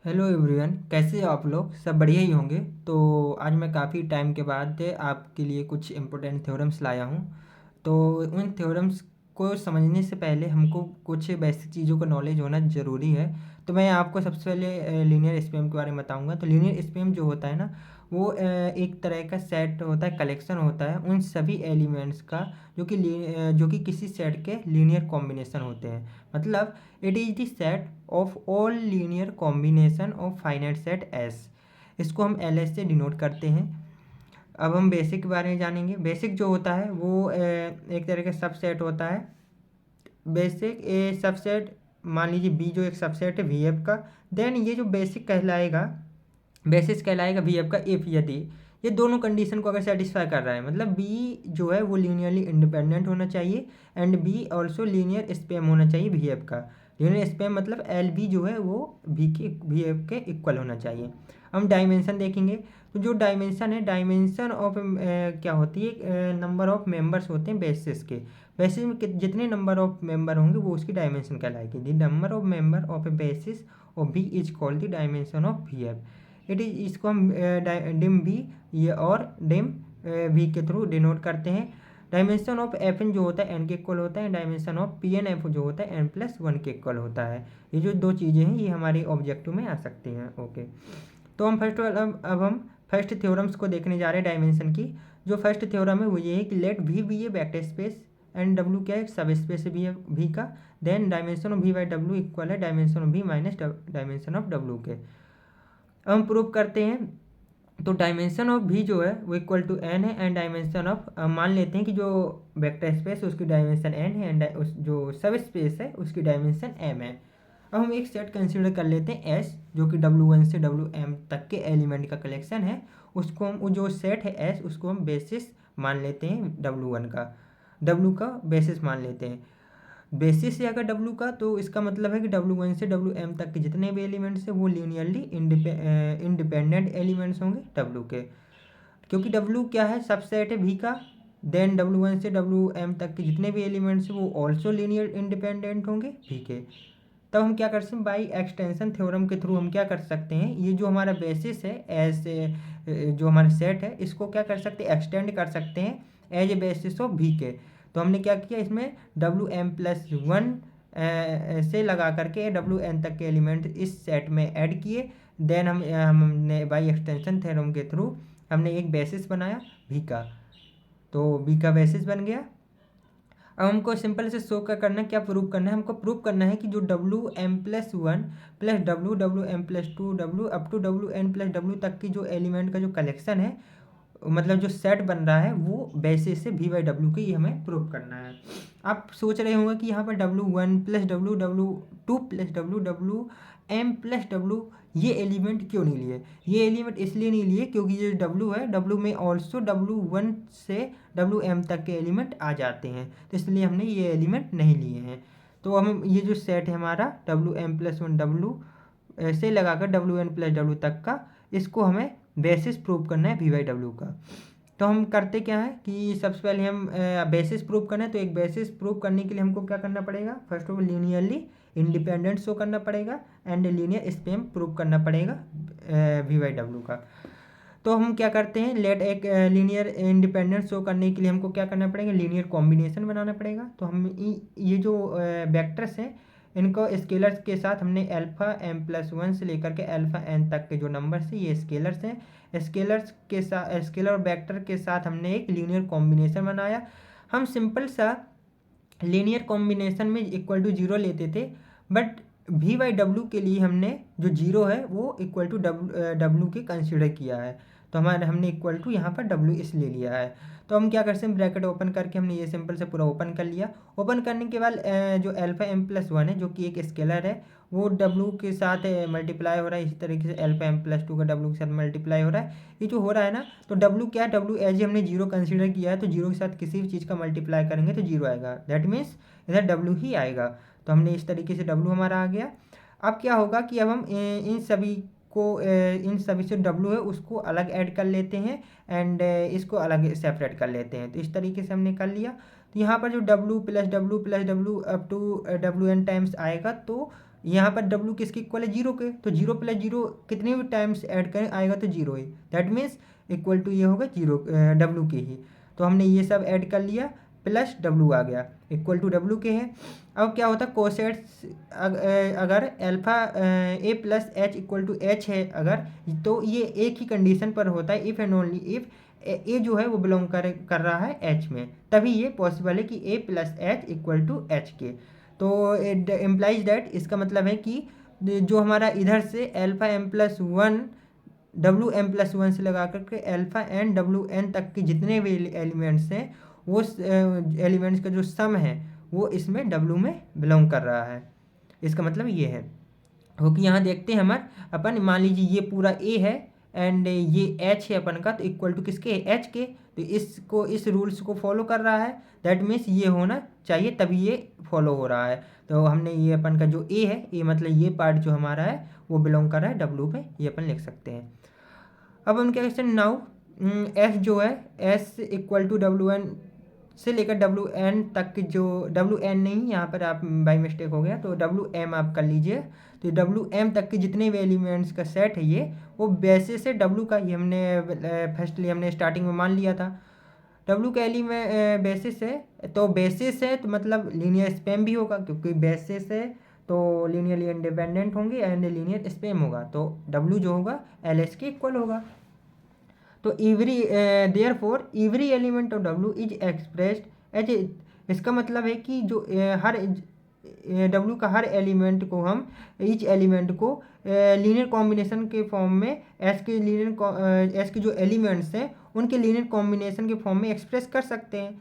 Hello everyone, कैसे हो आप लोग? सब बढ़िया ही होंगे। तो आज मैं काफ़ी टाइम के बाद आपके लिए कुछ इम्पोर्टेंट थ्योरम्स लाया हूँ। तो उन थ्योरम्स को समझने से पहले हमको कुछ बेसिक चीज़ों का नॉलेज होना ज़रूरी है। तो मैं आपको सबसे पहले लीनियर स्पेम के बारे में बताऊँगा। तो लीनियर स्पेम जो होता है ना, वो एक तरह का सेट होता है, कलेक्शन होता है उन सभी एलिमेंट्स का जो कि किसी सेट के लीनियर कॉम्बिनेशन होते हैं। मतलब it is the set of all linear combination of finite set S. इसको हम एल एस से डिनोट करते हैं। अब हम बेसिक के बारे में जानेंगे। बेसिक जो होता है वो एक तरह का सबसेट होता है। बेसिक ए सबसेट, मान लीजिए बी जो एक सबसेट है वी एफ का। देन ये जो बेसिक कहलाएगा, बेसिस कहलाएगा वी एफ का इफ़ यदि ये दोनों कंडीशन को अगर सेटिस्फाई कर रहा है। मतलब बी जो है वो लीनियरली इंडिपेंडेंट होना चाहिए and B also linear span होना चाहिए वी एफ का। लीनियर स्पेम मतलब एल बी जो है वो वी एफ के इक्वल होना चाहिए। हम डायमेंशन देखेंगे। तो जो डायमेंशन है, डायमेंशन ऑफ क्या होती है, नंबर ऑफ मेंबर्स होते हैं बेसिस के। बेसिस में जितने नंबर ऑफ मेंबर होंगे वो उसकी डायमेंशन कहलाएगी। The number of member of a basis of B is called the dimension of V F. It is इसको हम डिम बी ये और डिम वी के थ्रू डिनोट करते हैं। डायमेंशन ऑफ एफ एन जो होता है एन के इक्वल होता है। Dimension of P N F जो होता है एन प्लस वन के इक्वल होता है। ये जो दो चीज़ें हैं ये हमारे ऑब्जेक्टिव में आ सकती हैं। ओके, तो हम फर्स्ट ऑफ ऑल अब हम फर्स्ट थ्योरम्स को देखने जा रहे हैं डायमेंशन की। जो फर्स्ट थ्योरम है वो ये है कि let V be a vector space and W क्या है, सब स्पेस भी है वी का। Then dimension of we by W equal है dimension of V minus dimension of W के। अब हम प्रूव करते हैं। तो डायमेंशन ऑफ भी जो है वो इक्वल टू एन है एंड डायमेंशन ऑफ, मान लेते हैं कि जो वेक्टर स्पेस उसकी डायमेंशन एन है एंड जो सब स्पेस है उसकी डायमेंशन एम है। अब हम एक सेट कंसिडर कर लेते हैं एस, जो कि डब्ल्यू वन से डब्ल्यू एम तक के एलिमेंट का कलेक्शन है। उसको हम जो सेट है एस उसको हम बेसिस मान लेते हैं डब्ल्यू वन का, डब्ल्यू का बेसिस मान लेते हैं। बेसिस से अगर डब्ल्यू का, तो इसका मतलब है कि डब्ल्यू वन से डब्ल्यू एम तक के जितने भी एलिमेंट्स हैं वो लीनियरली इंडिपेंडेंट एलिमेंट्स होंगे डब्ल्यू के। क्योंकि डब्ल्यू क्या है, सबसेट है भी का। देन डब्ल्यू वन से डब्ल्यू एम तक के जितने भी एलिमेंट्स हैं वो ऑल्सो लीनियर इंडिपेंडेंट होंगे भी के। तब हम क्या कर सकते हैं, बाई एक्सटेंशन थ्योरम के थ्रू हम क्या कर सकते हैं, ये जो हमारा बेसिस है एज जो हमारा सेट है इसको क्या कर सकते हैं, एक्सटेंड कर सकते हैं एज ए बेसिस ऑफ भी के। तो हमने क्या किया, इसमें डब्ल्यू एम प्लस वन से लगा करके डब्ल्यू एन तक के एलिमेंट इस सेट में ऐड किए। देन हमने बाई एक्सटेंशन थ्योरम के थ्रू हमने एक बेसिस बनाया भी का। तो बी का बेसिस बन गया। अब हमको सिंपल से शो का करना है, क्या प्रूव करना है, हमको प्रूव करना है कि जो W M plus one plus W W M plus two W up to W N plus W तक की जो एलिमेंट का जो कलेक्शन है, मतलब जो सेट बन रहा है वो बेसिस से वी बाई डब्ल्यू की हमें प्रूव करना है। आप सोच रहे होंगे कि यहाँ पर W one plus W W two plus W W M plus W ये एलिमेंट क्यों नहीं लिए। ये एलिमेंट इसलिए नहीं लिए क्योंकि ये डब्ल्यू है, डब्ल्यू में ऑल्सो डब्ल्यू वन से डब्ल्यू एम तक के एलिमेंट आ जाते हैं, तो इसलिए हमने ये एलिमेंट नहीं लिए हैं। तो हम ये जो सेट है हमारा W M plus one W से लगाकर डब्ल्यू एन प्लस डब्ल्यू तक का, इसको हमें बेसिस प्रूव करना है वी बाई डब्ल्यू का। तो हम करते क्या है कि सबसे पहले हम बेसिस प्रूव करना है। तो एक बेसिस प्रूव करने के लिए हमको क्या करना पड़ेगा, first of all linearly independent show करना पड़ेगा एंड लीनियर स्पेम प्रूव करना पड़ेगा वी बाई डब्ल्यू का। तो हम क्या करते हैं, लेट एक लीनियर इंडिपेंडेंस शो करने के लिए हमको क्या करना पड़ेगा, लीनियर कॉम्बिनेशन बनाना पड़ेगा। तो हम ये जो वेक्टर्स हैं इनको स्केलर्स के साथ हमने अल्फा एम प्लस वन से लेकर के अल्फा एन तक के जो नंबर्स हैं ये स्केलर्स हैं। स्केलर्स के साथ, स्केलर और वेक्टर के साथ हमने एक लीनियर कॉम्बिनेशन बनाया। हम सिंपल सा लीनियर कॉम्बिनेशन में इक्वल टू जीरो लेते थे, बट वी बाई डब्ल्यू के लिए हमने जो जीरो है वो इक्वल टू डब्ल्यू के कंसिडर किया है। तो हमारे हमने इक्वल टू यहाँ पर डब्ल्यू इसलिए लिया है। तो हम क्या करते हैं, ब्रैकेट ओपन करके हमने ये सिंपल से पूरा ओपन कर लिया। ओपन करने के बाद जो अल्फा एम प्लस वन है जो कि एक स्केलर है वो डब्ल्यू के साथ मल्टीप्लाई हो रहा है। इसी तरीके से अल्फा एम प्लस टू का डब्ल्यू के साथ मल्टीप्लाई हो रहा है। ये जो हो रहा है ना, तो डब्ल्यू क्या है, डब्ल्यू एज हमने जीरो कंसिडर किया है, तो जीरो के साथ किसी भी चीज़ का मल्टीप्लाई करेंगे तो जीरो आएगा। दैट मीन्स इधर डब्ल्यू ही आएगा। तो हमने इस तरीके से डब्ल्यू हमारा आ गया। अब क्या होगा कि अब हम इन सभी को इन सभी से डब्ल्यू है उसको अलग ऐड कर लेते हैं एंड इसको अलग सेपरेट कर लेते हैं। तो इस तरीके से हमने कर लिया। तो यहाँ पर जो W plus W up to W N times आएगा, तो यहाँ पर डब्लू किसके इक्वल है, जीरो के, तो जीरो प्लस जीरो कितने भी टाइम्स ऐड करें आएगा तो जीरो ही, दैट मीन्स इक्वल टू ये होगा जीरो डब्लू के ही। तो हमने ये सब ऐड कर लिया, प्लस डब्लू आ गया, इक्वल टू डब्लू के है। अब क्या होता है, कोसेट्स अगर alpha a plus H equal to h है अगर, तो ये एक ही कंडीशन पर होता है, इफ़ एंड ओनली इफ़ ए जो है वो बिलोंग कर रहा है एच में, तभी ये पॉसिबल है कि A plus H equal to H के। तो इट इम्प्लाइज दैट, इसका मतलब है कि जो हमारा इधर से alpha M plus one W M plus one से लगा करके अल्फा एन डब्लू एन तक के जितने भी एलिमेंट्स हैं, वो एलिमेंट्स का जो सम है वो इसमें डब्लू में बिलोंग कर रहा है। इसका मतलब ये है, क्योंकि यहाँ देखते हैं हमारे अपन, मान लीजिए ये पूरा ए है एंड ये एच है अपन का, तो इक्वल टू किसके, एच के, तो इसको इस रूल्स को फॉलो कर रहा है, दैट मीन्स ये होना चाहिए तभी ये फॉलो हो रहा है। तो हमने ये अपन का जो ए है, ए मतलब ये पार्ट जो हमारा है वो बिलोंग कर रहा है डब्लू पे, ये अपन लिख सकते हैं। अब हम क्या कहते हैं, नाउ एस जो है, s equal to W n से लेकर डब्लू एन तक की जो, डब्लू एन नहीं यहाँ पर आप बाई मिस्टेक हो गया, तो डब्लू एम आप कर लीजिए। तो डब्लू एम तक के जितने भी एलिमेंट्स का सेट है ये, वो बेसिस है डब्लू का, ये हमने फर्स्टली हमने स्टार्टिंग में मान लिया था। डब्लू का एलिमेंट बेसिस है, तो बेसिस है तो मतलब लीनियर स्पैम भी होगा, क्योंकि बेसिस है तो लीनियरली इंडिपेंडेंट होंगे एंड लीनियर स्पैम होगा, तो डब्लू जो होगा एल एस के इक्वल होगा। तो every therefore every element of डब्लू इज एक्सप्रेस्ड एज, इसका मतलब है कि जो हर डब्लू का हर एलिमेंट को हम, ईच एलिमेंट को लीनियर कॉम्बिनेशन के फॉर्म में, एस के लीनियर एस के जो एलिमेंट्स हैं उनके लीनियर कॉम्बिनेशन के फॉर्म में एक्सप्रेस कर सकते हैं।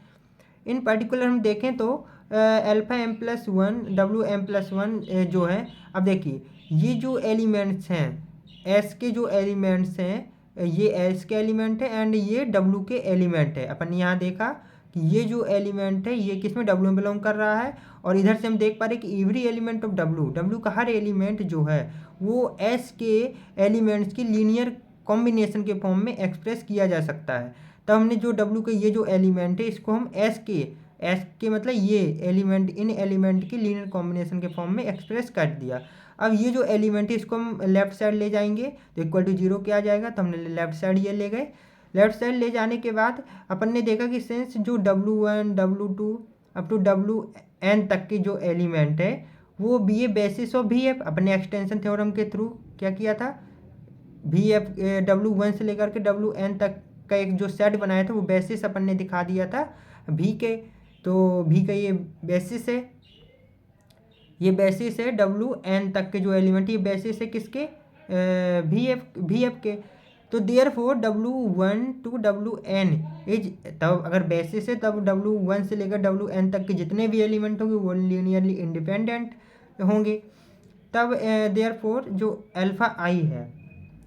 इन पर्टिकुलर हम देखें तो alpha M plus one W M plus one जो है, अब देखिए ये जो एलिमेंट्स हैं, एस के जो एलिमेंट्स हैं, ये एस के एलिमेंट है एंड ये डब्लू के एलिमेंट है। अपन यहाँ देखा कि ये जो एलिमेंट है ये किस में, डब्लू में बिलोंग कर रहा है, और इधर से हम देख पा रहे हैं कि every element of W, W का हर एलिमेंट जो है वो एस के एलिमेंट्स की लीनियर कॉम्बिनेशन के फॉर्म में एक्सप्रेस किया जा सकता है। तब हमने जो डब्लू के ये जो एलिमेंट है इसको हम एस के मतलब ये एलिमेंट, इन एलिमेंट की लीनियर कॉम्बिनेशन के फॉर्म में एक्सप्रेस कर दिया। अब ये जो एलिमेंट है इसको हम लेफ्ट साइड ले जाएंगे तो इक्वल टू जीरो क्या आ जाएगा, तो हमने लेफ्ट साइड ये ले गए। लेफ्ट साइड ले जाने के बाद अपन ने देखा कि सिंस जो W one W two up to W N तक के जो एलिमेंट है वो be a basis of V F, अपने एक्सटेंशन थ्योरम के थ्रू क्या किया था, वी एफ डब्लू वन से लेकर के डब्लू एन तक का एक जो सेट बनाया था वो बेसिस अपन ने दिखा दिया था भी के। तो भी का ये बेसिस है, ये बेसिस है डब्लू एन तक के जो एलिमेंट, ये बेसिस है किसके, वी एफ के। तो therefore W one to W N is, तब अगर बेसिस है तब डब्लू वन से लेकर डब्लू एन तक के जितने भी एलिमेंट होंगे वो लीनियरली इंडिपेंडेंट होंगे। तब देयर फोर जो अल्फा आई है,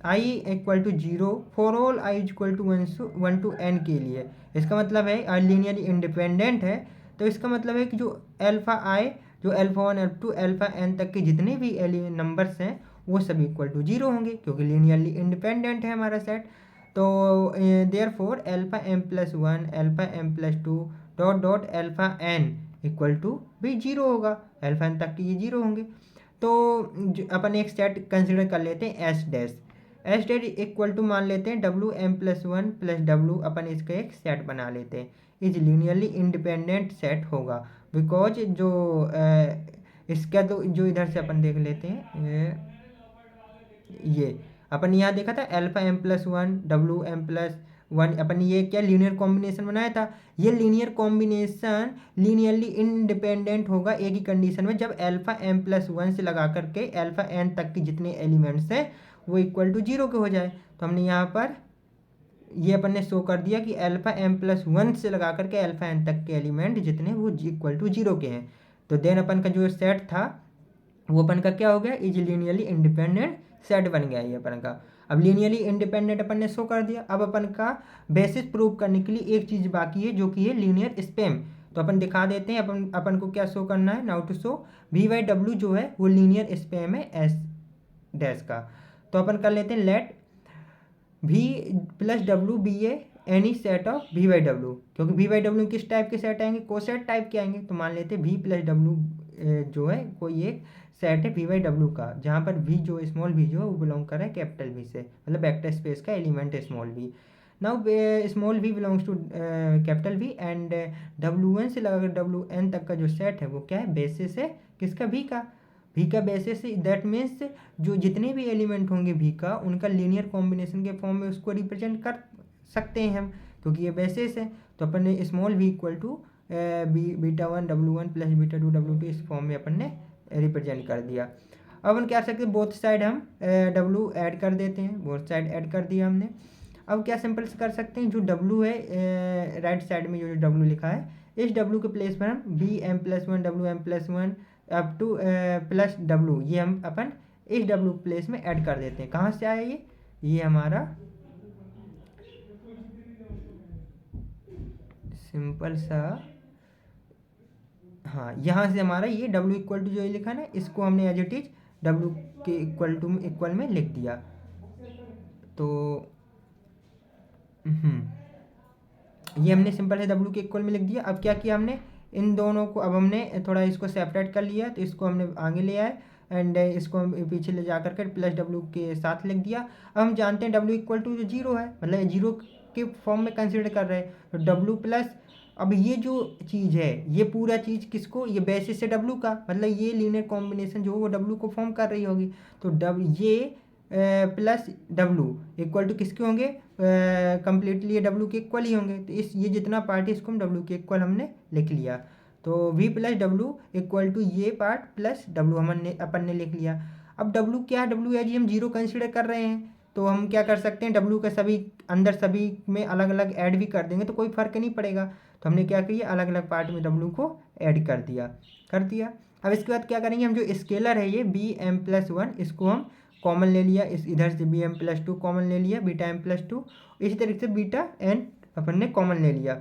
I equal to zero for all I equal to one two N के लिए, इसका मतलब है लीनियरली इंडिपेंडेंट है। तो इसका मतलब है कि जो अल्फा आई, जो alpha one alpha two alpha n तक के जितने भी नंबर्स हैं वो सब इक्वल टू जीरो होंगे, क्योंकि लीनियरली इंडिपेंडेंट है हमारा सेट। तो therefore alpha M plus one alpha M plus two dot dot alpha n equal to भी जीरो होगा, अल्फा एन तक के ये जीरो होंगे। तो अपन एक सेट कंसिडर कर लेते हैं S dash, S dash equal to मान लेते हैं W M plus one plus W, अपन इसका एक सेट बना लेते हैं, इज लीनियरली इंडिपेंडेंट सेट होगा, बिकॉज जो इसका तो जो इधर से अपन देख लेते हैं, ये अपन यहाँ देखा था alpha M plus one W M plus one, अपन ये क्या लीनियर कॉम्बिनेशन बनाया था, ये लीनियर कॉम्बिनेशन लीनियरली इंडिपेंडेंट होगा एक ही कंडीशन में, जब अल्फा एम प्लस वन से लगा करके अल्फा एन तक के जितने एलिमेंट्स हैं वो इक्वल टू जीरो के हो जाए। तो हमने यहाँ पर ये अपन ने शो कर दिया कि अल्फा एम प्लस वन से लगा करके अल्फा एन तक के एलिमेंट जितने वो इक्वल टू जीरो के हैं। तो देन अपन का जो सेट था वो अपन का क्या हो गया, इज लीनियरली इंडिपेंडेंट सेट बन गया ये अपन का। अब लीनियरली इंडिपेंडेंट अपन ने शो कर दिया, अब अपन का बेसिस प्रूव करने के लिए एक चीज़ बाकी है जो कि है लीनियर स्पैम। तो अपन दिखा देते हैं, अपन को क्या शो करना है, now to show V by W जो है वो लीनियर स्पैम है एस डैश का। तो अपन कर लेते हैं let V plus W be a any set of we by W, क्योंकि वी बाई डब्ल्यू किस टाइप के सेट आएंगे, कोसेट टाइप के आएंगे। तो मान लेते हैं वी प्लस डब्ल्यू जो है कोई एक सेट है वी बाई डब्ल्यू का, जहाँ पर वी जो स्मॉल वी जो है वो बिलोंग कर रहा है कैपिटल वी से, मतलब वेक्टर स्पेस का एलिमेंट है small v. Now small v belongs to capital v and डब्ल्यू एन से लगा डब्ल्यू एन तक का जो सेट है वो क्या है, बेसिस है किसका, वी का। वी का बेसिस है, दैट मीन्स जो जितने भी एलिमेंट होंगे वी का उनका लीनियर कॉम्बिनेशन के फॉर्म में उसको रिप्रेजेंट कर सकते हैं हम, क्योंकि ये बेसिस है। तो अपन ने small V equal to beta one W one plus beta two W two इस फॉर्म में अपन ने रिप्रेजेंट कर दिया। अब अपन क्या कर सकते हैं, बोथ साइड हम डब्ल्यू ऐड कर देते हैं, बोथ साइड ऐड कर दिया हमने। अब क्या सिंपल से कर सकते हैं, जो डब्ल्यू है राइट साइड में जो डब्ल्यू लिखा है, इस डब्ल्यू के प्लेस पर हम B M plus one W M plus one up to plus W, ये हम अपन इस डब्ल्यू प्लेस में ऐड कर देते हैं। कहाँ से आया ये हमारा सिंपल सा, हाँ यहाँ से हमारा ये डब्ल्यू इक्वल टू जो ये लिखा है ना, इसको हमने एज इट इज डब्ल्यू के इक्वल में लिख दिया। तो ये हमने सिंपल है डब्ल्यू के इक्वल में लिख दिया। अब क्या किया हमने, इन दोनों को अब हमने थोड़ा इसको सेपरेट कर लिया, तो इसको हमने आगे ले आए एंड इसको हम पीछे ले जा करके प्लस डब्ल्यू के साथ लिख दिया। अब हम जानते हैं डब्ल्यू इक्वल टू जो जीरो है, मतलब जीरो के फॉर्म में कंसिडर कर रहे हैं, तो डब्ल्यू प्लस, अब ये जो चीज़ है ये पूरा चीज़ किसको, ये बेसिस से डब्ल्यू का, मतलब ये लीनियर कॉम्बिनेशन जो वो डब्ल्यू को फॉर्म कर रही होगी। तो ये प्लस डब्ल्यू इक्वल टू किसके होंगे, कंप्लीटली ये डब्ल्यू के इक्वल ही होंगे। तो इस ये जितना पार्ट है इसको हम डब्ल्यू के इक्वल हमने लिख लिया। तो वी प्लस डब्ल्यू इक्वल टू ये पार्ट प्लस डब्ल्यू हमने अपन ने लिख लिया। अब डब्ल्यू क्या है, डब्ल्यू है जी हम जीरो कंसिडर कर रहे हैं, तो हम क्या कर सकते हैं, डब्ल्यू का सभी अंदर सभी में अलग अलग ऐड भी कर देंगे तो कोई फ़र्क नहीं पड़ेगा। तो हमने क्या किया, अलग अलग पार्ट में डब्ल्यू को ऐड कर दिया। अब इसके बाद क्या करेंगे, हम जो स्केलर है ये बी एम प्लस वन, इसको हम कॉमन ले लिया, इस इधर से b M plus two common ले लिया, बीटा एम प्लस टू, इसी तरीके से बीटा एन अपन ने कॉमन ले लिया,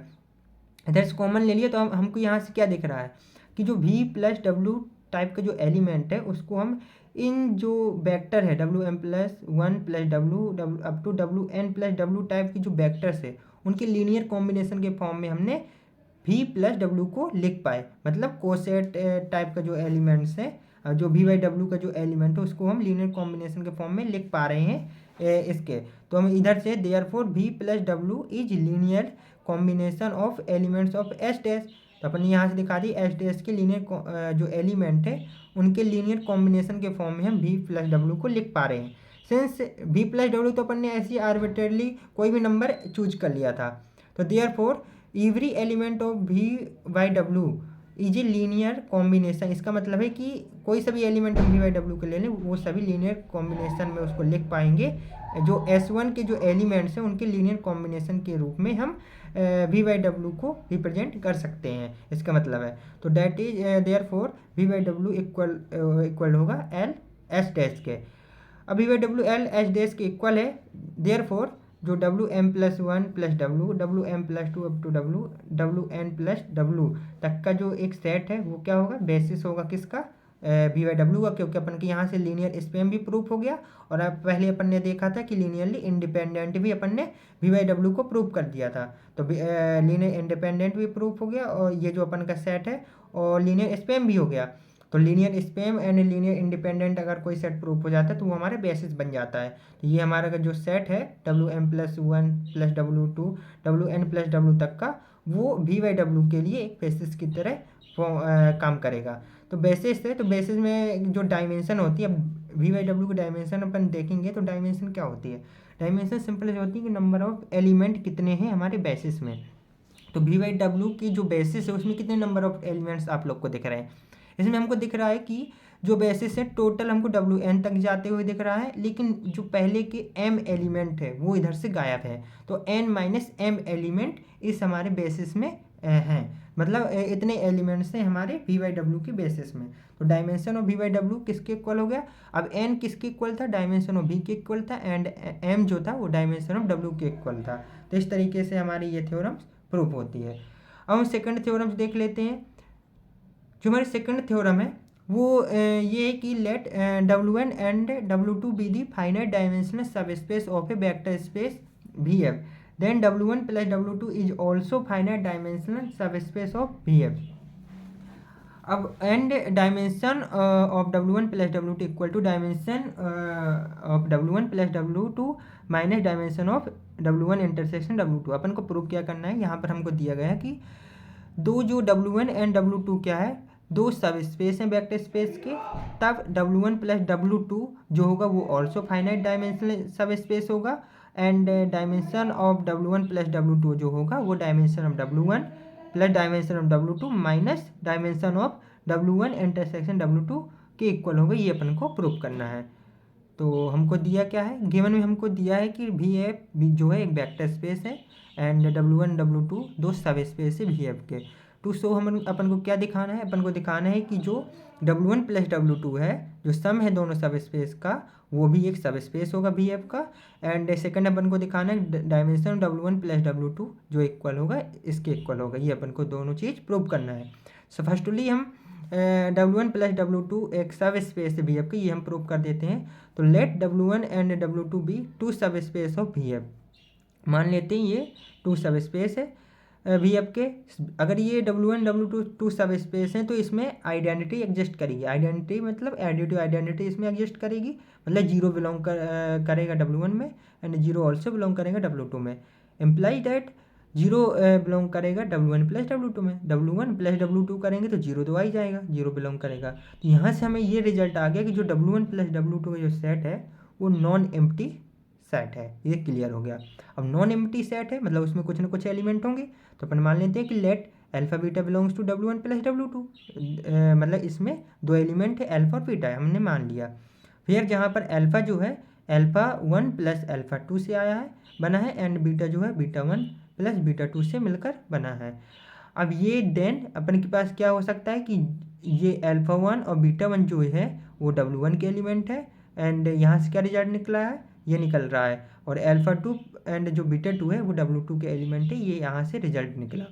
इधर से कॉमन ले लिया। तो हमको यहाँ से क्या दिख रहा है कि जो v प्लस डब्ल्यू टाइप का जो एलिमेंट है उसको हम इन जो वेक्टर है W M plus one plus W up to W N plus W type की जो वेक्टर्स है उनके लीनियर कॉम्बिनेशन के फॉर्म में हमने v प्लस डब्ल्यू को लिख पाए, मतलब कोसेट टाइप का जो एलिमेंट्स है, जो v बाई डब्ल्यू का जो एलिमेंट है उसको हम लीनियर कॉम्बिनेशन के फॉर्म में लिख पा रहे हैं इसके। तो हम इधर से therefore v plus W is linear combination of elements of S dash, तो अपन यहाँ से दिखा दी एस डैश के लीनियर जो एलिमेंट है उनके लीनियर कॉम्बिनेशन के फॉर्म में हम v प्लस डब्ल्यू को लिख पा रहे हैं। सिंस v प्लस डब्ल्यू तो अपन ने ऐसी आर्बिट्रेरली कोई भी नंबर चूज कर लिया था, तो therefore every element of v by W is a linear combination, इसका मतलब है कि कोई सभी एलिमेंट हम v बाई डब्ल्यू के ले लें वो सभी लीनियर कॉम्बिनेशन में उसको लिख पाएंगे, जो S1 के जो एलिमेंट्स हैं उनके लीनियर कॉम्बिनेशन के रूप में हम v बाई डब्ल्यू को रिप्रेजेंट कर सकते हैं, इसका मतलब है। तो that is therefore v by W equal होगा एल एस डैश के। अब v by W L S dash के इक्वल है, देयरफॉर जो W M plus one plus W M plus two up to W N plus W तक का जो एक सेट है वो क्या होगा, बेसिस होगा किसका, वी बाई डब्ल्यू का, क्योंकि अपन के यहाँ से लीनियर स्पेम भी प्रूफ हो गया और अब पहले अपन ने देखा था कि लीनियरली इंडिपेंडेंट भी अपन ने वी बाई डब्ल्यू को प्रूफ कर दिया था। तो लीनियर इंडिपेंडेंट भी प्रूफ हो गया और ये जो अपन का सेट है और लीनियर स्पेम भी हो गया। तो linear spam and linear independent अगर कोई सेट प्रूफ हो जाता है तो वो हमारे बेसिस बन जाता है। तो ये हमारा का जो सेट है W M plus one plus W two W N plus W तक का, वो वी बाई डब्ल्यू के लिए एक बेसिस की तरह काम करेगा। तो बेसिस है, तो बेसिस में जो डायमेंशन होती है, वी बाई डब्ल्यू की डायमेंशन अपन देखेंगे तो डायमेंशन क्या होती है, डायमेंशन सिंपल होती है कि नंबर ऑफ एलिमेंट कितने हैं हमारे बेसिस में। तो वी बाई डब्ल्यू की जो बेसिस है उसमें कितने नंबर ऑफ एलिमेंट्स आप लोग को दिख रहे हैं, इसमें हमको दिख रहा है कि जो बेसिस है टोटल हमको डब्ल्यू एन तक जाते हुए दिख रहा है, लेकिन जो पहले के एम एलिमेंट है वो इधर से गायब है। तो एन माइनस एम एलिमेंट इस हमारे बेसिस में हैं, मतलब इतने एलिमेंट्स हैं हमारे वी बाई डब्ल्यू के बेसिस में। तो डायमेंशन ऑफ वी बाई डब्ल्यू किसके इक्वल हो गया, अब एन किसके इक्वल था, डायमेंशन ऑफ वी के इक्वल था एंड एम जो था वो डायमेंशन ऑफ डब्ल्यू के इक्वल था। तो इस तरीके से हमारी ये थ्योरम्स प्रूफ होती है। अब हम सेकंड थ्योरम्स देख लेते हैं। जो हमारी सेकंड थ्योरम है वो ये है कि let W N and W two be the finite dimensional sub space of a vector space V F, then W one plus W two is also finite dimensional sub space of V F. अब and dimension of W1 plus W2 equal to dimension of W1 plus W2 minus dimension of W1 intersection W2। अपन को prove क्या करना है, यहाँ पर हमको दिया गया है कि दो जो W1 एंड W2 क्या है, दो सब स्पेस हैं वेक्टर स्पेस के, तब W1 प्लस W2 जो होगा वो also finite dimensional sub space होगा, and dimension of W1 plus W2 जो होगा वो dimension of W1 plus dimension of W2 minus dimension of W1 intersection W2 के इक्वल होगा। ये अपन को प्रूव करना है। तो हमको दिया क्या है, गिवन में हमको दिया है कि भी जो है एक वेक्टर स्पेस है एंड W1 W2 दो सब स्पेस है VF के। टू सो हम अपन को क्या दिखाना है, अपन को दिखाना है कि जो W1 प्लस W2 है, जो सम है दोनों सब स्पेस का, वो भी एक सब स्पेस होगा VF का। एंड सेकंड अपन को दिखाना है डायमेंशन W1 प्लस W2 जो इक्वल होगा इसके इक्वल होगा। ये अपन को दोनों चीज़ प्रूव करना है। सो फर्स्टली हम W1 प्लस W2 एक सब स्पेस है VF की, ये हम प्रूव कर देते हैं। तो let W1 and W2 be two सब स्पेस ऑफ VF। मान लेते हैं ये टू सब स्पेस है VF के। अगर ये W1 W2 टू सब स्पेस हैं तो इसमें आइडेंटिटी एग्जिस्ट करेगी। आइडेंटिटी मतलब एडिटिव आइडेंटिटी इसमें एग्जिस्ट करेगी, मतलब जीरो बिलोंग करेगा W1 में एंड जीरो ऑल्सो बिलोंग करेगा W2 में। इम्प्लाई दैट जीरो बिलोंग करेगा W1 प्लस W2 में। W1 प्लस W2 करेंगे तो जीरो तो आ ही जाएगा, जीरो बिलोंग करेगा। तो यहाँ से हमें ये रिजल्ट आ गया कि जो W1 प्लस W2 का जो सेट है वो नॉन एम्प्टी सेट है। ये क्लियर हो गया। अब नॉन एम्प्टी सेट है मतलब उसमें कुछ ना कुछ एलिमेंट होंगे, तो अपन मान लेते हैं कि let alpha beta belongs to W1 plus W2। मतलब इसमें दो एलिमेंट है अल्फा और बीटा है, हमने मान लिया। फिर जहाँ पर अल्फा जो है अल्फा 1 प्लस अल्फा 2 से आया है बना है, एंड बीटा जो है बीटा 1 प्लस बीटा 2 से मिलकर बना है। अब ये देन अपन के पास क्या हो सकता है कि ये अल्फा 1 और बीटा 1 जो है वो W1 के एलिमेंट है, एंड यहाँ से क्या रिजल्ट निकला है, ये निकल रहा है। और अल्फा 2 एंड जो बीटा 2 है वो W2 के एलिमेंट है, ये यहाँ से रिजल्ट निकला।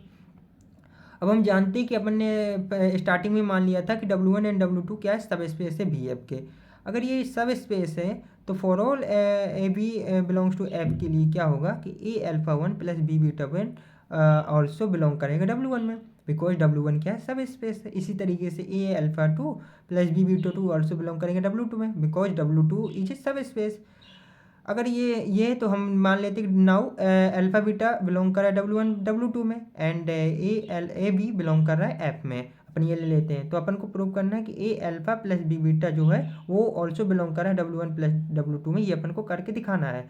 अब हम जानते हैं कि अपन ने स्टार्टिंग में मान लिया था कि W1 एंड W2 क्या है, सब स्पेस है VF के। अगर ये सब स्पेस है तो for all A B belongs to F के लिए क्या होगा कि A alpha 1 plus B beta 1 also belong करेगा W1 में, बिकॉज W1 क्या है, सब स्पेस है। इसी तरीके से A alpha 2 plus B beta 2 also belong करेंगे W2 में, बिकॉज W2 इज ए सब स्पेस। अगर ये तो हम मान लेते हैं कि नाउ अल्फा बीटा बिलोंग कर रहा है W1 W2 में, एंड ए बी बिलोंग कर रहा है एफ में। अपन ये ले लेते हैं, तो अपन को प्रूव करना है कि A alpha plus B beta जो है वो ऑल्सो बिलोंग कर रहा है W1 प्लस W2 में। ये अपन को करके दिखाना है,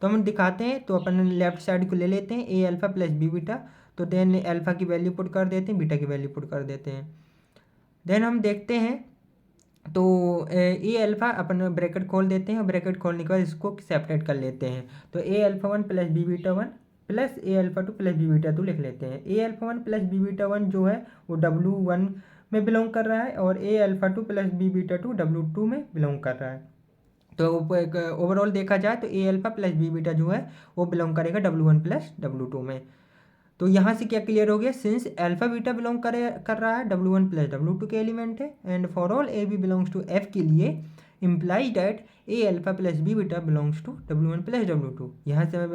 तो हम दिखाते हैं। तो अपन लेफ्ट साइड को ले लेते हैं A alpha plus B beta, तो देन अल्फा की वैल्यू पुट कर देते हैं, बीटा की वैल्यू पुट कर देते हैं। देन हम देखते हैं तो ए अल्फा अपन ब्रैकेट खोल देते हैं, और ब्रैकेट खोलने के बाद इसको सेपरेट कर लेते हैं। तो A alpha 1 plus B beta 1 plus A alpha 2 plus B beta 2 लिख लेते हैं। A alpha 1 plus B beta 1 जो है वो W1 में बिलोंग कर रहा है, और A alpha 2 plus B beta 2 W2 में बिलोंग कर रहा है। तो ओवरऑल देखा जाए तो A alpha plus B beta जो है वो बिलोंग करेगा W1 प्लस W2 में। तो यहाँ से क्या क्लियर हो गया, सिंस अल्फा बीटा बिलोंग कर रहा है W1 प्लस W2 के एलिमेंट है, and for all A B belongs to F के लिए implies that a alpha plus B beta belongs to W1 plus W2। यहाँ से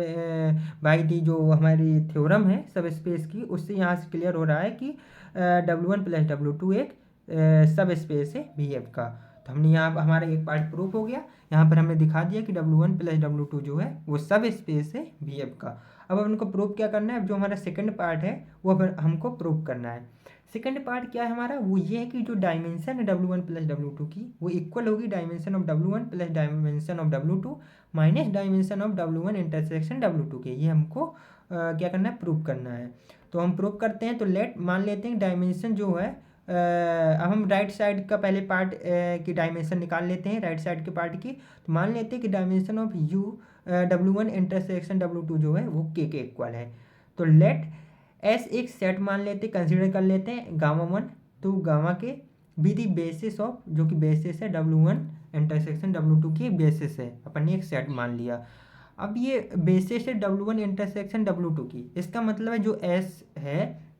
बाई दी जो हमारी थ्योरम है सब स्पेस की, उससे यहाँ से क्लियर हो रहा है कि W1 प्लस W2 एक सब स्पेस है VF का। तो हमने यहाँ हमारा एक पार्ट प्रूफ हो गया। यहाँ पर हमने दिखा दिया कि W1 प्लस W2 जो है वो सब स्पेस है VF का। अब हमको प्रूफ क्या करना है, अब जो हमारा सेकंड पार्ट है वो अब हमको प्रूफ करना है। सेकंड पार्ट क्या है हमारा, वो ये है कि जो डायमेंशन है W1 प्लस W2 की वो इक्वल होगी dimension of W1 plus dimension of W2 minus dimension of W1 intersection W2 के। ये हमको क्या करना है, प्रूफ करना है। तो हम प्रूफ करते हैं। तो लेट मान लेते हैं डायमेंशन जो है अब हम राइट साइड का पहले पार्ट की डायमेंशन निकाल लेते हैं, राइट साइड के पार्ट की। तो मान लेते हैं कि dimension of W1 intersection W2 जो है वो के इक्वल है। तो लेट एस एक सेट मान लेते, कंसीडर कर लेते हैं गामा 1 तो गामा के बी दी बेसिस ऑफ, जो कि बेसिस है W1 इंटरसेक्शन W2 की बेसिस है, अपन ने एक सेट मान लिया। अब ये बेसिस है W1 इंटरसेक्शन W2 की, इसका मतलब है जो एस है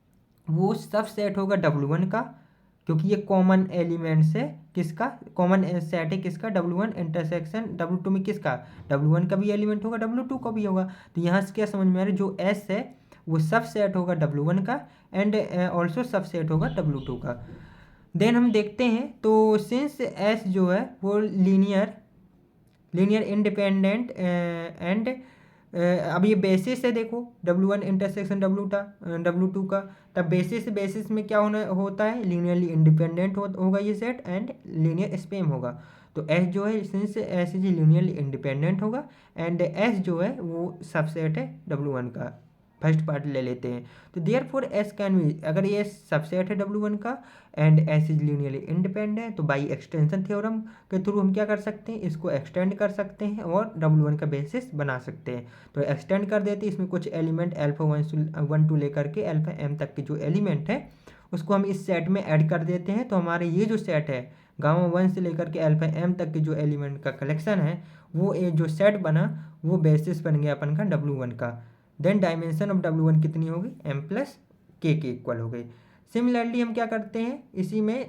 वो सब सेट होगा W1 का, क्योंकि ये कॉमन एलिमेंट्स है किसका, कॉमन सेट है किसका, W1 इंटरसेक्शन W2 में किसका, W1 का भी एलिमेंट होगा W2 का भी होगा। तो यहाँ से क्या समझ में आ रहा है, जो S है वो सब सेट होगा W1 का, एंड ऑल्सो सब सेट होगा W2 का। देन हम देखते हैं तो सिंस एस जो है वो लीनियर इंडिपेंडेंट एंड अब ये बेसिस है, देखो W1 इंटरसेक्शन W2 का, तब बेसिस में क्या होता है, लीनियरली इंडिपेंडेंट होगा ये सेट एंड लीनियर स्पैम होगा। तो S जो है since S is linearly independent होगा एंड S जो है वो सबसेट है W1 का। फर्स्ट पार्ट ले लेते हैं, तो therefore s can be, अगर ये सबसेट है W1 का and s is linearly independent, तो बाई एक्सटेंशन थ्योरम के थ्रू हम क्या कर सकते हैं, इसको एक्सटेंड कर सकते हैं और W1 का बेसिस बना सकते हैं। तो एक्सटेंड कर देते हैं, इसमें कुछ एलिमेंट अल्फा 1 टू लेकर के अल्फा m तक के जो एलिमेंट है उसको हम इस सेट में ऐड कर देते हैं। तो हमारे ये जो सेट है गामा 1 से लेकर के अल्फा m तक के जो एलिमेंट का कलेक्शन है, वो जो सेट बना वो बेसिस बन गया अपन का W1 का। देन डायमेंशन ऑफ W1 कितनी होगी, m प्लस के इक्वल हो गई। सिमिलरली हम क्या करते हैं इसी में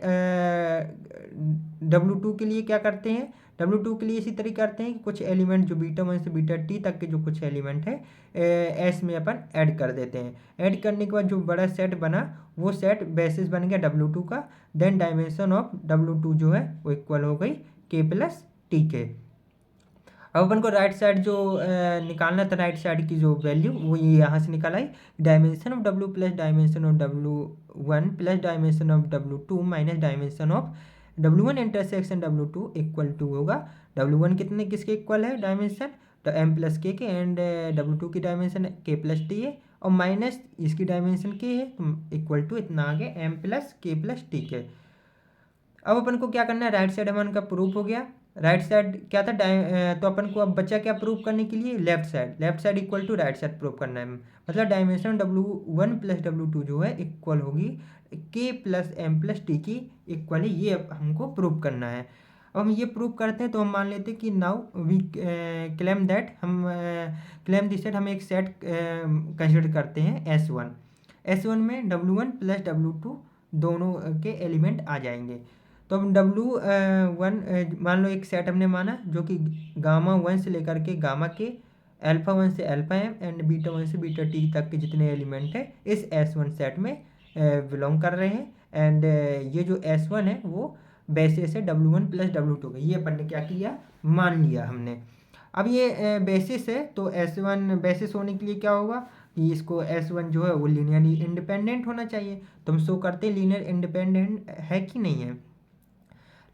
W2 के लिए क्या करते हैं, W2 के लिए इसी तरह करते हैं कि कुछ एलिमेंट जो बीटा 1 से बीटा t तक के जो कुछ एलिमेंट है एस में अपन ऐड कर देते हैं। ऐड करने के बाद जो बड़ा सेट बना वो सेट बेसिस बन गया W2 का। देन डायमेंशन ऑफ W2 जो है वो इक्वल हो गई k प्लस टी के। अब अपन को राइट साइड जो निकालना था, राइट साइड की जो वैल्यू वो ये यहाँ से निकाल आई, dimension of W plus dimension of W1 plus dimension of W2 minus dimension of W1 intersection W2 equal to होगा W1 कितने किसके इक्वल है डायमेंशन, तो m प्लस के एंड W2 की डायमेंशन k प्लस टी है और माइनस इसकी डायमेंशन k है, तो इक्वल टू इतना आ गया m प्लस के प्लस टी के। अब अपन को क्या करना है, राइट साइड अपन का प्रूफ हो गया। राइट साइड क्या था तो अपन को अब बचा क्या प्रूफ करने के लिए, left side equal to right side proof करना है। मतलब डायमेंशन W1 प्लस W2 जो है इक्वल होगी k plus m plus T की इक्वल है, ये अब हमको प्रूफ करना है। अब हम ये प्रूफ करते हैं तो हम मान लेते हैं कि नाउ वी क्लेम दैट, हम क्लेम दिस सेट, हम एक सेट कंसिडर करते हैं S1 में W1 प्लस W2 दोनों के एलिमेंट आ जाएंगे। तो अब W1 मान लो एक सेट हमने माना जो कि गामा 1 से लेकर के गामा के, अल्फा 1 से अल्फा m एंड बीटा 1 से बीटा t तक के जितने एलिमेंट है इस S1 सेट में बिलोंग कर रहे हैं। एंड ये जो S1 है वो बेसिस है W1 प्लस W2 का, ये अपन ने क्या किया, मान लिया हमने। अब ये बेसिस है तो S1 बेसिस होने के लिए क्या होगा कि इसको S1 जो है वो लीनियरली इंडिपेंडेंट होना चाहिए। तो हम शो करते हैं लीनियर इंडिपेंडेंट है कि नहीं है।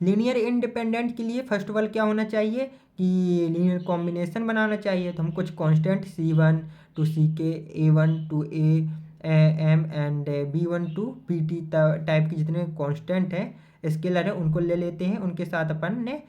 लीनियर इंडिपेंडेंट के लिए फर्स्ट ऑफ ऑल क्या होना चाहिए कि लीनियर कॉम्बिनेशन बनाना चाहिए। तो हम कुछ constant C1 to CK, A1 to AM and B1 to BT type के जितने कांस्टेंट हैं स्केलर है उनको ले लेते हैं, उनके साथ अपन ने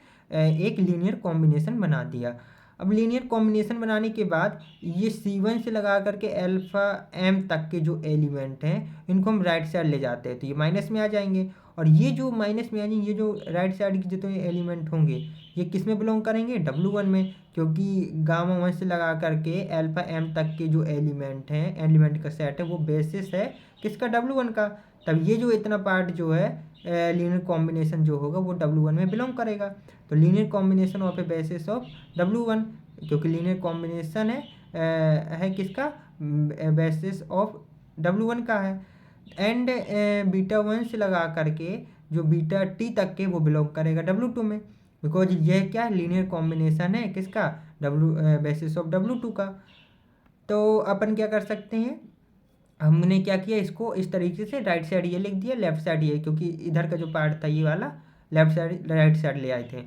एक लीनियर कॉम्बिनेशन बना दिया। अब लीनियर कॉम्बिनेशन बनाने के बाद ये C1 से लगा करके अल्फा m तक के जो एलिमेंट हैं इनको हम राइट साइड ले जाते हैं तो ये माइनस में आ जाएंगे, और ये जो माइनस में आ जाएंगे ये जो राइट साइड के जितने एलिमेंट होंगे ये किस में बिलोंग करेंगे, W1 में, क्योंकि गामा 1 से लगा करके अल्फा m तक के जो एलिमेंट हैं, एलिमेंट का सेट है वो बेसिस है किसका, W1 का। तब ये जो इतना पार्ट जो है लीनियर कॉम्बिनेशन जो होगा वो W1 में बिलोंग करेगा। तो linear combination of a basis of W1, क्योंकि लीनियर कॉम्बिनेशन है किसका, बेसिस ऑफ W1 का है। एंड बीटा 1 से लगा करके जो बीटा t तक के वो बिलोंग करेगा W2 में, बिकॉज यह क्या लीनियर कॉम्बिनेशन है किसका, बेसिस ऑफ W2 का। तो अपन क्या कर सकते हैं, हमने क्या किया इसको इस तरीके से राइट साइड ये लिख दिया, लेफ्ट साइड ये, क्योंकि इधर का जो पार्ट था ये वाला लेफ्ट साइड राइट साइड ले आए थे।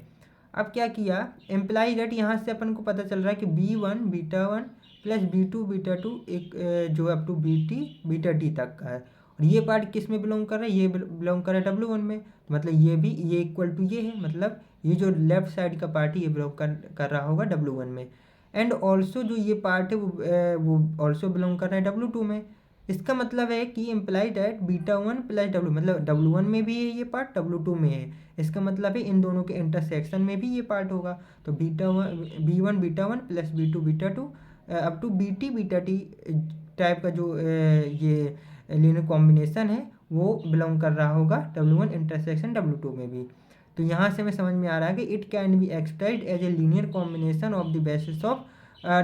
अब क्या किया, एम्प्लाई दैट यहाँ से अपन को पता चल रहा है कि B1 beta 1 plus B2 beta 2 एक जो up to BT beta D तक का है, और ये पार्ट किस में बिलोंग कर रहा है, ये बिलोंग कर रहा है W1 में, मतलब ये भी ये इक्वल टू ये है, मतलब ये जो लेफ्ट साइड का पार्ट है ये बिलोंग कर रहा होगा W1 में। एंड ऑल्सो जो ये पार्ट है वो ऑल्सो बिलोंग कर रहा है W2 में। इसका मतलब है कि imply that beta 1 plus W, मतलब W1 में भी है ये पार्ट, W2 में है, इसका मतलब है इन दोनों के इंटरसेक्शन में भी ये पार्ट होगा। तो B1 beta 1 plus B2 beta 2 up to BT beta T type का जो ये लीनियर कॉम्बिनेशन है वो बिलोंग कर रहा होगा W1 इंटरसेक्शन W2 में भी। तो यहाँ से हमें समझ में आ रहा है कि it can be expressed as a linear combination of the basis of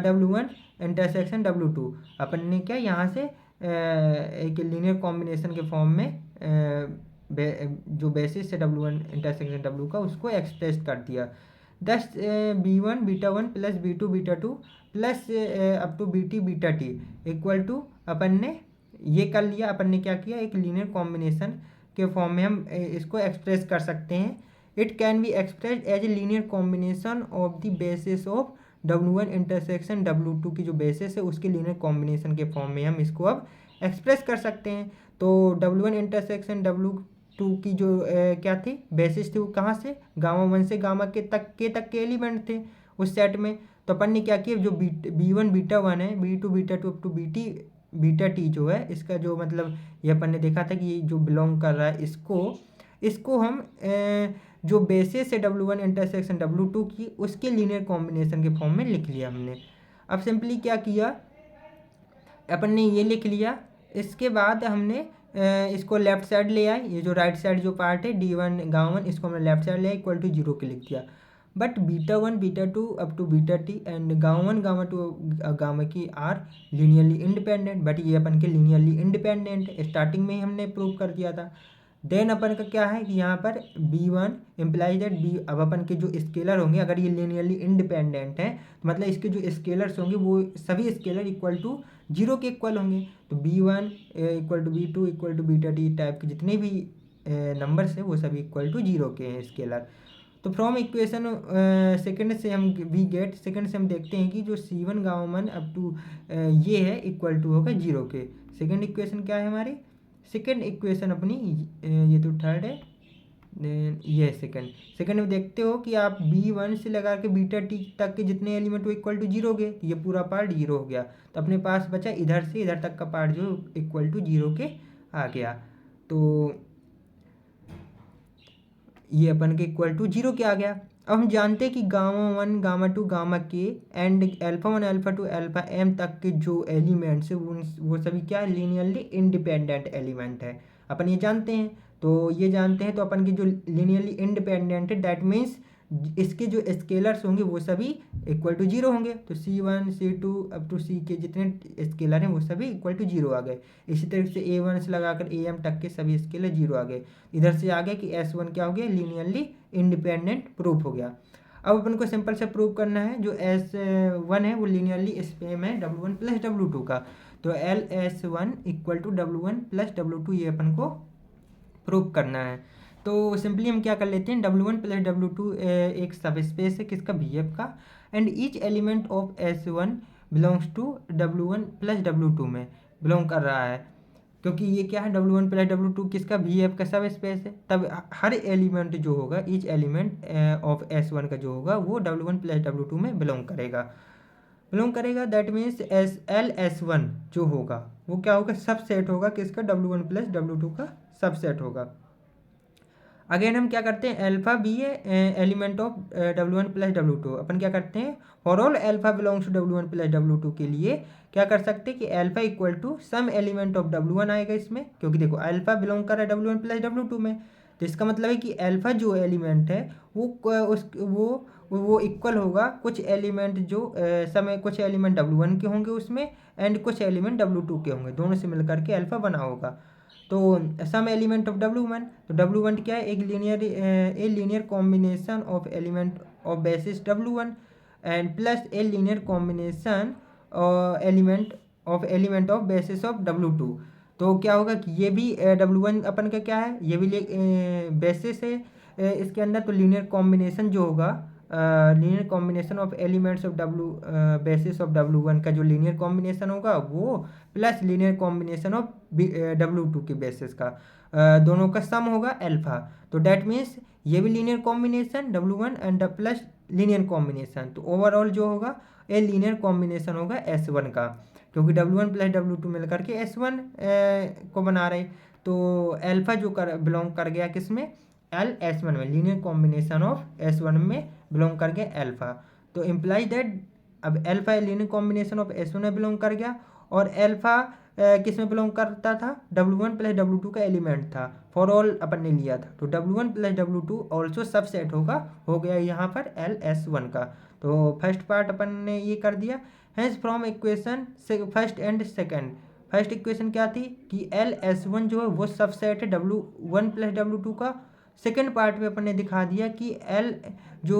W1 intersection W2। अपन ने क्या यहाँ से एक लीनियर कॉम्बिनेशन के फॉर्म में जो बेसिस है W1 इंटरसेक्शन W का, उसको एक्सप्रेस कर दिया। दस B1 beta 1 plus B2 beta 2 plus up to BT beta T equal to, अपन ने ये कर लिया। अपन ने क्या किया, एक लीनियर कॉम्बिनेशन के फॉर्म में हम इसको एक्सप्रेस कर सकते हैं। It can be express as a linear combination of the basis of W1 intersection W2 की जो बेसिस है उसके लीनियर कॉम्बिनेशन के फॉर्म में हम इसको अब एक्सप्रेस कर सकते हैं। तो W1 इंटरसेक्शन W2 की जो क्या थी, बेसिस थी, वो कहाँ से, गामा 1 से गामा के तक के एलिमेंट थे उस सेट में। तो अपन ने क्या किया, जो B1 बीटा 1 है, B2 beta 2 up to BT beta T जो है, इसका जो मतलब ये अपन ने देखा था कि ये जो बिलोंग कर रहा है, इसको हम जो बेसिस है W1 इंटरसेक्शन W2 की, उसके लीनियर कॉम्बिनेशन के फॉर्म में लिख लिया हमने। अब सिंपली क्या किया, अपन ने ये लिख लिया। इसके बाद हमने इसको लेफ्ट साइड ले आए, ये जो राइट साइड जो पार्ट है D1 गामा 1, इसको हमने लेफ्ट साइड ले आए, इक्वल टू 0 के लिख दिया। But beta 1 beta 2 up to beta T and gamma 1 gamma 2 gamma की आर लीनियरली इंडिपेंडेंट, बट ये अपन के लीनियरली इंडिपेंडेंट स्टार्टिंग में ही हमने प्रूव कर दिया था। देन अपन का क्या है कि यहाँ पर B1 इम्प्लाइज दैट अब अपन के जो स्केलर होंगे, अगर ये लीनियरली इंडिपेंडेंट है तो मतलब इसके जो स्केलर्स होंगे वो सभी स्केलर इक्वल टू 0 के इक्वल होंगे। तो B1 equal to B2 equal to beta T type के जितने भी नंबर्स हैं वो सभी इक्वल टू 0 के हैं स्केलर। तो फ्रॉम इक्वेशन सेकंड से हम सेकंड से हम देखते हैं कि जो C1 गामा 1 अप टू ये है इक्वल टू होगा 0 के। सेकंड इक्वेशन क्या है हमारी, सेकंड इक्वेशन अपनी, ये तो थर्ड है, ये सेकंड में देखते हो कि आप B1 से लगा के बीटा T तक के जितने एलिमेंट वो इक्वल टू 0 गए, ये पूरा पार्ट 0 हो गया। तो अपने पास बचा इधर से इधर तक का पार्ट जो इक्वल टू 0 के आ गया। तो ये अपन के इक्वल टू 0 के आ गया। अब हम जानते हैं कि गामा 1 गामा 2 गामा के and alpha 1 alpha 2 alpha m तक के जो एलिमेंट्स है वो सभी क्या लीनियरली इंडिपेंडेंट एलिमेंट है, अपन ये जानते हैं। तो ये जानते हैं तो अपन की जो लीनियरली इंडिपेंडेंट है, दैट मीन्स इसके जो स्केलर्स होंगे वो सभी इक्वल टू 0 होंगे। तो C1 C2 up to C के जितने स्केलर हैं वो सभी इक्वल टू 0 आ गए। इसी तरह से A1 से लगाकर AM तक के सभी स्केलर 0 आ गए। इधर से आ गया कि S1 क्या हो गया, लीनियरली इंडिपेंडेंट प्रूफ हो गया। अब अपन को सिंपल से प्रूव करना है, जो S1 है वो लीनियरली स्पेम है W1 प्लस W2 का। तो LS1 equal to W1 plus W2 ये अपन को प्रूव करना है। तो सिंपली हम क्या कर लेते हैं, W1 प्लस W2 एक सब स्पेस है किसका, BF का, and each element of S1 belongs to W1 plus W2 में बिलोंग कर रहा है। क्योंकि ये क्या है, W1 प्लस W2 किसका, BF का सब स्पेस है, तब हर एलिमेंट जो होगा, ईच एलिमेंट ऑफ S1 का जो होगा वो W1 प्लस W2 में बिलोंग करेगा। दैट मीन्स LS1 जो होगा वो क्या होगा, सब सेट होगा किसका, W1 प्लस W2 का सब सेट होगा। अगेन हम क्या करते हैं, अल्फा बी है element of W1 plus W2, अपन क्या करते हैं, for all alpha belongs to W1 plus W2 के लिए क्या कर सकते हैं कि alpha equal to some element of W1 आएगा इसमें, क्योंकि देखो अल्फा बिलोंग कर रहा है W1 प्लस W2 में। तो इसका मतलब है कि अल्फा जो एलिमेंट है वो इक्वल होगा कुछ एलिमेंट जो समय कुछ एलिमेंट W1 के होंगे उसमें एंड कुछ एलिमेंट W2 के होंगे, दोनों से मिलकर के अल्फा बना होगा। तो सम एलिमेंट ऑफ W1, तो W1 क्या है, एक linear combination of element of basis W1 and plus A linear combination element of basis of W2। तो क्या होगा कि ये भी W1 अपन का क्या है, ये भी बेसिस है इसके अंदर। तो लीनियर कॉम्बिनेशन जो होगा, linear combination of elements of basis of W1 का जो लीनियर कॉम्बिनेशन होगा वो plus linear combination of W2 के बेसिस का, दोनों का सम होगा अल्फा। तो डैट मीन्स ये भी linear combination W1 and plus linear combination, तो ओवरऑल जो होगा ये लीनियर कॉम्बिनेशन होगा S1 का, क्योंकि W1 प्लस W2 मिलकर के S1 को बना रहे। तो अल्फा जो बिलोंग कर गया किसमें, LS1 में, लीनियर कॉम्बिनेशन ऑफ S1 में बिलोंग कर गया अल्फा। तो इम्प्लाइज दैट अब alpha linear combination of S1 में बिलोंग कर गया, और अल्फा किस में बिलोंग करता था, W1 प्लस W2 का एलिमेंट था, फॉर ऑल अपन ने लिया था। तो W1 प्लस W2 ऑल्सो सब सेट हो गया यहाँ पर LS1 का। तो फर्स्ट पार्ट अपन ने ये कर दिया। Hence from equation first and second, first equation क्या थी कि LS1 जो है वो सबसेट है W1 प्लस W2 का। सेकेंड पार्ट में अपन ने दिखा दिया कि L जो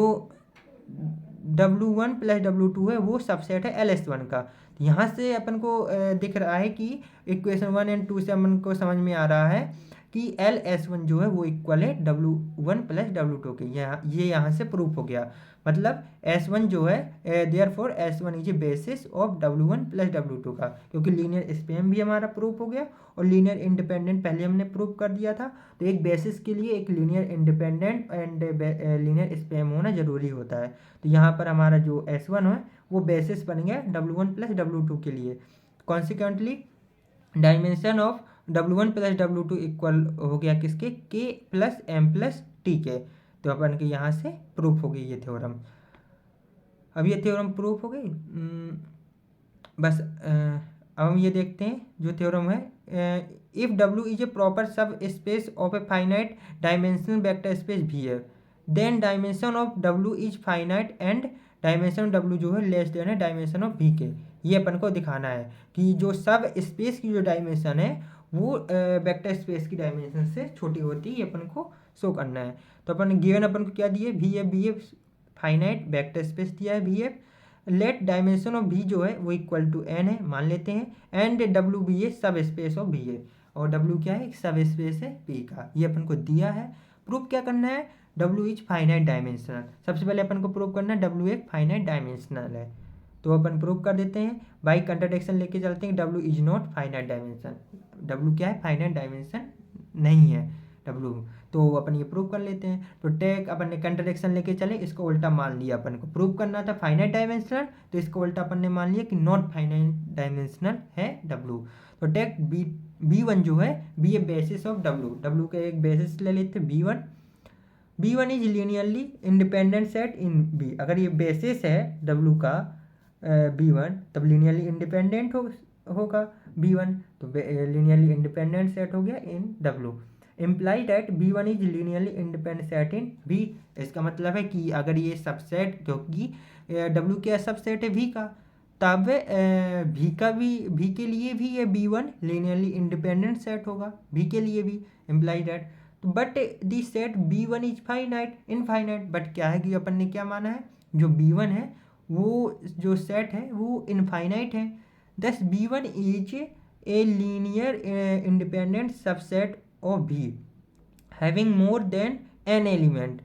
W1 प्लस W2 है वो सबसेट है LS1 का। यहाँ से अपन को दिख रहा है कि इक्वेशन 1 एंड 2 से अपन को समझ में आ रहा है कि LS1 जो है वो इक्वल है W1 प्लस W2 के। ये यहाँ से प्रूफ हो गया। मतलब S1 जो है therefore S1 is a basis of W1 plus W2 का, क्योंकि लीनियर स्पैन भी हमारा प्रूफ हो गया और लीनियर इंडिपेंडेंट पहले हमने प्रूफ कर दिया था। तो एक बेसिस के लिए एक linear independent and linear span होना जरूरी होता है। तो यहाँ पर हमारा जो S1 है वो बेसिस बन गया W1 प्लस W2 के लिए। Consequently dimension of W1 plus W2 equal हो गया किसके, K plus M plus T के। तो अपन के यहाँ से प्रूफ हो गई ये थ्योरम। अब ये थ्योरम प्रूफ हो गई। बस अब हम ये देखते हैं जो थ्योरम है, if W is a proper sub space of a finite dimensional vector space V है, then dimension of W is finite and dimension W जो है लेस देन है डायमेंशन ऑफ V के। ये अपन को दिखाना है कि जो सब स्पेस की जो डायमेंशन है वो वेक्टर स्पेस की डायमेंशन से छोटी होती है, ये अपन को शो करना है। तो अपन गिवन अपन को क्या दिए, V है फाइनाइट वेक्टर स्पेस दिया है V है। लेट डायमेंशन ऑफ V जो है वो इक्वल टू n है मान लेते हैं, एंड W भी है सब स्पेस ऑफ V है, और W क्या है, एक सब स्पेस है V का। ये अपन को दिया है। प्रूफ क्या करना है, W इज फाइनाइट डायमेंशनल। सबसे पहले अपन को प्रूव करना है W एक फाइनाइट डायमेंशनल है। तो अपन प्रूव कर देते हैं, बाई कंट्राडिक्शन लेके चलते हैं। W is not finite dimension, W क्या है, फाइनाइट डायमेंशन नहीं है W। तो अपन ये प्रूव कर लेते हैं। तो टेक अपन ने कंट्राडिक्शन लेके चले, इसको उल्टा मान लिया। अपन को प्रूव करना था फाइनाइट डायमेंशनल, तो इसको उल्टा अपन ने मान लिया कि नॉट फाइनाइट डायमेंशनल है W। तो टेक B1 जो है be a basis of W का एक बेसिस ले लेते B1। B1 is linearly independent set in B। अगर ये बेसिस है W का B1 तब लीनियरली इंडिपेंडेंट होगा B1, तो लीनियरली इंडिपेंडेंट सेट हो गया इन W। Imply that B1 is linearly independent set in V। इसका मतलब है कि अगर ये सबसेट, क्योंकि W क्या सबसेट है V का, तब V के लिए भी ये B1 लीनियरली इंडिपेंडेंट सेट होगा, V के लिए भी। इम्प्लाई दैट, तो but the set B1 is finite infinite. But क्या है कि अपन ने क्या माना है, जो B1 है वो जो सेट है वो इनफाइनाइट है। दस B1 is a linear independent subset of V having more than n element.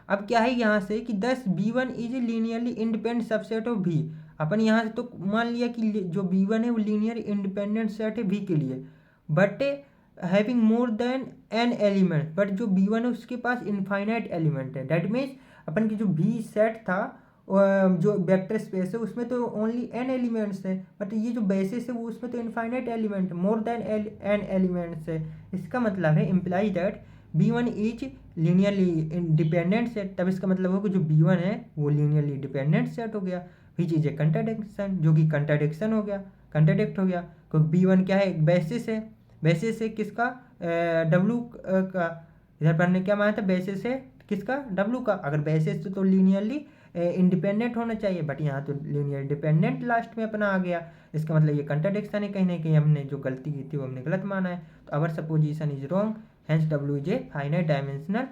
अब क्या है यहाँ से कि दस B1 is a linearly independent subset of V। अपन यहाँ से तो मान लिया कि जो B1 है वो लीनियर इंडिपेंडेंट सेट है V के लिए, but having more than n element. But जो B1 है उसके पास इनफाइनाइट एलिमेंट है। दैट मीन्स अपन की जो V सेट था जो वेक्टर स्पेस है उसमें तो ओनली n एलिमेंट्स है, बट ये जो बेसिस है वो उसमें तो infinite element, more than n elements है। इसका मतलब है imply that B1 is linearly independent set. तब इसका मतलब होगा जो B1 है वो लीनियरली डिपेंडेंट सेट हो गया, विच इज ए कंट्राडिक्शन, जो कि कंट्राडिक्शन हो गया, कंट्राडिक्ट हो गया। क्योंकि B1 क्या है, एक बेसिस है। बेसिस है किसका, W का। इधर पर ने क्या माना था, बेसिस है किसका, W का। अगर बेसिस तो लीनियरली इंडिपेंडेंट होना चाहिए, बट यहाँ तो लीनियर डिपेंडेंट लास्ट में अपना आ गया। इसका मतलब ये कंट्राडिक्शन है, कहीं ना कहीं हमने जो गलती की थी वो हमने गलत माना है। तो our supposition is wrong, hence W is a finite dimensional,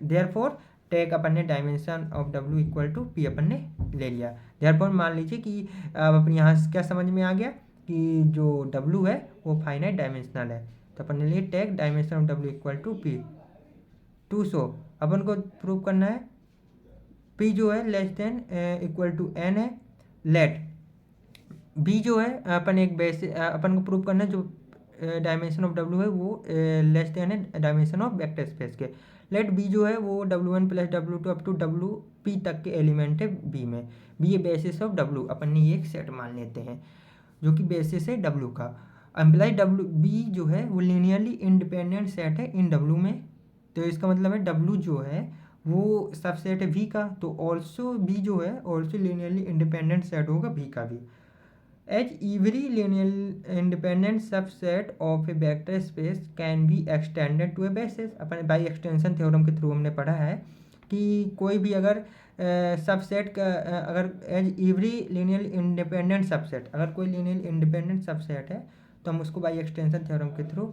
therefore take अपन ने dimension of W equal to P अपन ने ले लिया। देयरफॉर मान लीजिए कि अब अपन यहाँ से क्या समझ में आ गया कि जो W है वो फाइनाइट डायमेंशनल है। तो अपन ने लिए take dimension of W equal to P to show. अपन को प्रूव करना है P जो है less than equal to n है। लेट B जो है अपन एक बेसिस, अपन को प्रूव करना है जो डायमेंशन ऑफ W है वो लेस देन है डायमेंशन ऑफ वेक्टर स्पेस के। लेट B जो है वो W1 plus W2 up to WP तक के एलिमेंट है B में। B ये बेसिस ऑफ W, अपन ने ये एक सेट मान लेते हैं जो कि बेसिस है W का। एम्प्लाई B जो है वो लीनियरली इंडिपेंडेंट सेट है इन W में। तो इसका मतलब है W जो है वो सबसेट है V का, तो ऑल्सो B जो है ऑल्सो लीनियरली इंडिपेंडेंट सेट होगा V का भी। As every linear independent subset of a vector space can be extended to a basis. अपन बाई एक्सटेंशन थ्योरम के थ्रू हमने पढ़ा है कि कोई भी अगर सबसेट का अगर as every linear independent subset, अगर कोई लीनियर इंडिपेंडेंट सबसेट है तो हम उसको बाई एक्सटेंशन थ्योरम के थ्रू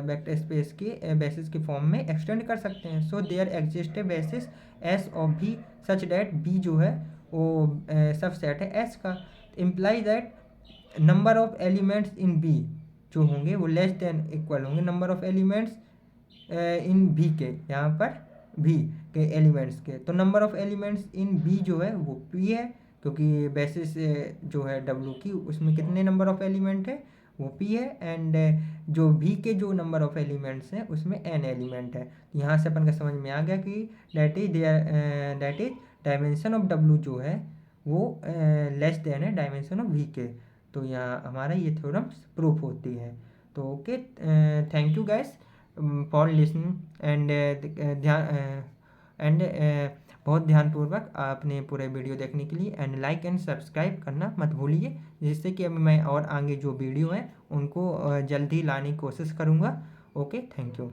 वेक्टर स्पेस के बेसिस के फॉर्म में एक्सटेंड कर सकते हैं। So there exist a basis s of भी सच डैट बी जो है वो सबसेट है एस का। Imply that number of elements in b जो होंगे वो लेस देन इक्वल होंगे number of elements in b के, यहाँ पर भी के एलिमेंट्स के। तो number of elements in b जो है वो पी है, क्योंकि बेसिस जो है डब्ल्यू की उसमें कितने नंबर ऑफ एलिमेंट है वो पी है, एंड जो भी के जो नंबर ऑफ एलिमेंट्स हैं उसमें एन एलिमेंट है। तो यहाँ से अपन का समझ में आ गया कि that is dimension of W जो है वो लेस देन है डायमेंशन ऑफ वी के। तो यहाँ हमारा ये थ्योरम्स प्रूफ होती है। तो okay, thank you guys for listening and ध्यान एंड बहुत ध्यानपूर्वक आपने पूरे वीडियो देखने के लिए, एंड लाइक एंड सब्सक्राइब करना मत भूलिए, जिससे कि अभी मैं और आगे जो वीडियो हैं उनको जल्दी लाने की कोशिश करूँगा। Okay, thank you.